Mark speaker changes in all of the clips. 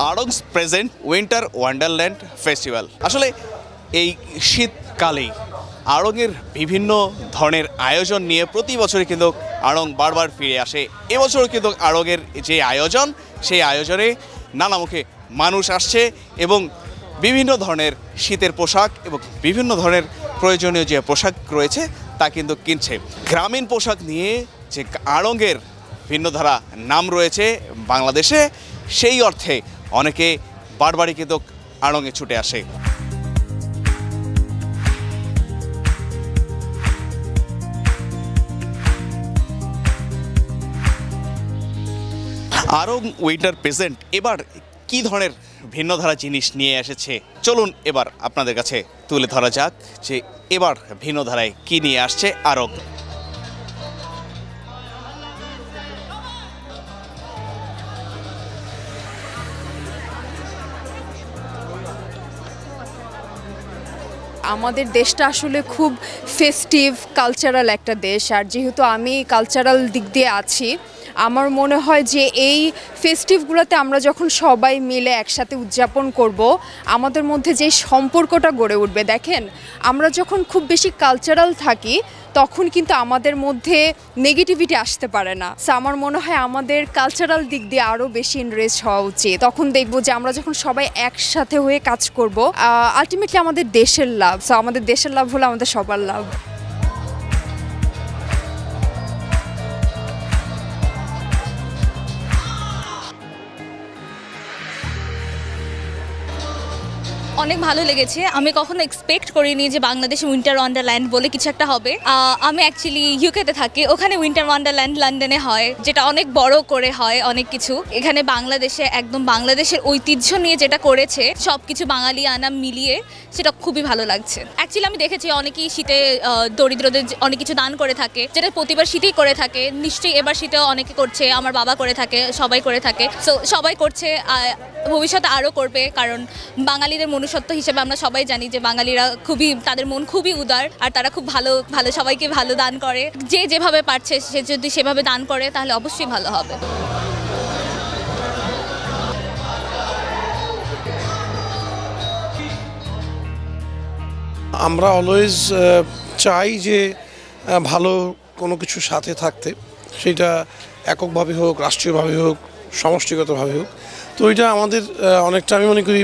Speaker 1: আড়ংস present winter wonderland festival. আসলে এই শীতকালেই আড়ংয়ের বিভিন্ন ধরনের আয়োজন নিয়ে প্রতি বছরই কিন্তু আড়ং বারবার ফিরে আসে। এবছর কিন্তু আড়ংয়ের যে আয়োজন, সেই আয়োজনে নানামুখে মানুষ আসছে এবং বিভিন্ন ধরনের শীতের পোশাক এবং বিভিন্ন ধরনের প্রয়োজনীয় যে পোশাক রয়েছে তা কিন্তু কিনছে। গ্রামীণ পোশাক নিয়ে যে আড়ংয়ের ভিন্নধারা নাম রয়েছে বাংলাদেশে, সেই অর্থে অনেকে বারবারই কিন্তু আড়ংয়ে ছুটে আসে। আড়ং উইন্টার প্রেজেন্ট এবার কি ধরনের ভিন্নধারা জিনিস নিয়ে এসেছে, চলুন এবার আপনাদের কাছে তুলে ধরা যাক যে এবার ভিন্নধারায় কি নিয়ে আসছে আড়ং।
Speaker 2: আমাদের দেশটা আসলে খুব ফেস্টিভ কালচারাল একটা দেশ, আর যেহেতু আমি কালচারাল দিক দিয়ে আছি, আমার মনে হয় যে এই ফেস্টিভগুলোতে আমরা যখন সবাই মিলে একসাথে উদযাপন করব, আমাদের মধ্যে যে সম্পর্কটা গড়ে উঠবে। দেখেন, আমরা যখন খুব বেশি কালচারাল থাকি তখন কিন্তু আমাদের মধ্যে নেগেটিভিটি আসতে পারে না। সো আমার মনে হয় আমাদের কালচারাল দিক দিয়ে আরও বেশি এনরিচ হওয়া উচিত। তখন দেখব যে আমরা যখন সবাই একসাথে হয়ে কাজ করব, আলটিমেটলি আমাদের দেশের লাভ। সো আমাদের দেশের লাভ হলো আমাদের সবার লাভ।
Speaker 3: অনেক ভালো লেগেছে। আমি কখনো এক্সপেক্ট করিনি যে বাংলাদেশে উইন্টার ওয়ান্ডারল্যান্ড বলে কিছু একটা হবে। আমি অ্যাকচুয়ালি ইউকেতে থাকি, ওখানে উইন্টার ওয়ান্ডারল্যান্ড লন্ডনে হয়, যেটা অনেক বড় করে হয় অনেক কিছু। এখানে বাংলাদেশে একদম বাংলাদেশের ঐতিহ্য নিয়ে যেটা করেছে, সব কিছু বাঙালি আনা মিলিয়ে, সেটা খুবই ভালো লাগছে। অ্যাকচুয়ালি আমি দেখেছি অনেকেই শীতে দরিদ্রদের অনেক কিছু দান করে থাকে, যেটা প্রতিবার শীতেই করে থাকে। নিশ্চয়ই এবার শীতেও অনেকে করছে, আমার বাবা করে থাকে, সবাই করে থাকে। সো সবাই করছে, ভবিষ্যতে আরও করবে, কারণ বাঙালিদের মনুষ্যত্ব হিসেবে আমরা সবাই জানি যে বাঙালিরা তাদের মন খুবই উদার, আর তারা খুব ভালো সবাইকে ভালো দান করে। যে যেভাবে পারছে সে যদি সেভাবে দান করে তাহলে অবশ্যই ভালো হবে।
Speaker 4: আমরা অলওয়েজ চাই যে ভালো কোনো কিছুর সাথে থাকতে, সেটা এককভাবে হোক, রাষ্ট্রীয়ভাবে হোক, সমষ্টিগতভাবে হোক। তো এটা আমাদের অনেকটা, আমি মনে করি,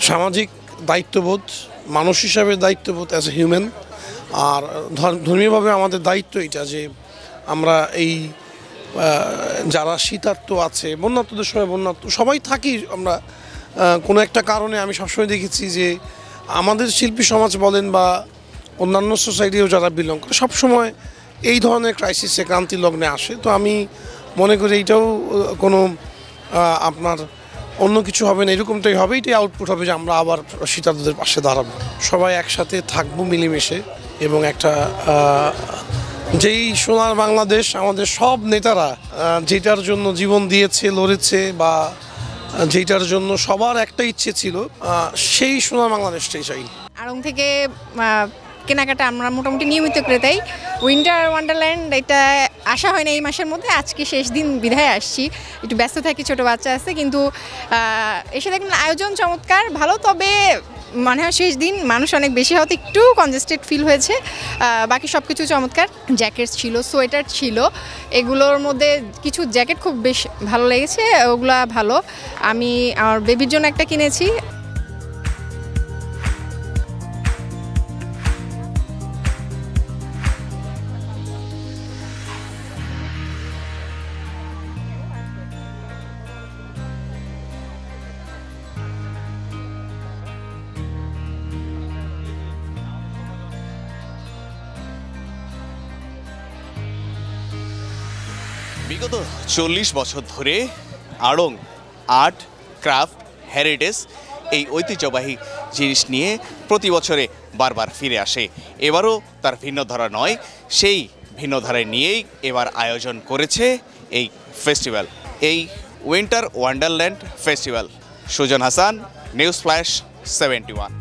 Speaker 4: সামাজিক দায়িত্ববোধ, মানুষ হিসাবে দায়িত্ববোধ অ্যাজ এ হিউম্যান। আর ধর্মীয়ভাবে আমাদের দায়িত্ব এটা যে আমরা এই যারা শীতার্ত আছে, বন্যার্তদের সময় বন্যার্ত সবাই থাকি আমরা কোনো একটা কারণে। আমি সবসময় দেখেছি যে আমাদের শিল্পী সমাজ বলেন বা অন্যান্য সোসাইটিও যারা বিলং করে, সবসময় এই ধরনের ক্রাইসিসে, ক্রান্তি লগ্নে আসে। তো আমি মনে করি এইটাও কোনো আপনার অন্য কিছু হবে না, এরকমটাই হবে। এটাই আউটপুট হবে যে আমরা আবার শীতার্তদের পাশে দাঁড়াবো, সবাই একসাথে থাকবো মিলেমিশে। এবং একটা যেই সোনার বাংলাদেশ, আমাদের সব নেতারা যেটার জন্য জীবন দিয়েছে, লড়েছে, বা যেটার জন্য সবার একটা ইচ্ছে ছিল, সেই সোনার বাংলাদেশটাই চাই।
Speaker 5: আড়ং থেকে কেনাকাটা আমরা মোটামুটি নিয়মিত করে তাই উইন্টার ওয়ান্ডারল্যান্ড এটা আসা হয় না এই মাসের মধ্যে। আজকে শেষ দিন বিধায় আসছি, একটু ব্যস্ত থাকি, ছোটো বাচ্চা আছে, কিন্তু এসে দেখলাম আয়োজন চমৎকার, ভালো। তবে মনে হয় শেষ দিন মানুষ অনেক বেশি হতে একটু কনজেস্টেড ফিল হয়েছে। বাকি সব কিছু চমৎকার। জ্যাকেট ছিল, সোয়েটার ছিল, এগুলোর মধ্যে কিছু জ্যাকেট খুব বেশ ভালো লেগেছে, ওগুলা ভালো। আমি আমার বেবির জন্য একটা কিনেছি।
Speaker 1: বিগত 40 বছর ধরে আড়ং আর্ট, ক্রাফট, হেরিটেজ এই ঐতিহ্যবাহী জিনিস নিয়ে প্রতি বছরে বারবার ফিরে আসে। এবারও তার ভিন্ন ধারা নয়, সেই ভিন্ন ধারায় নিয়েই এবার আয়োজন করেছে এই ফেস্টিভ্যাল, এই winter wonderland festival. Sujan Hasan, news flash 71।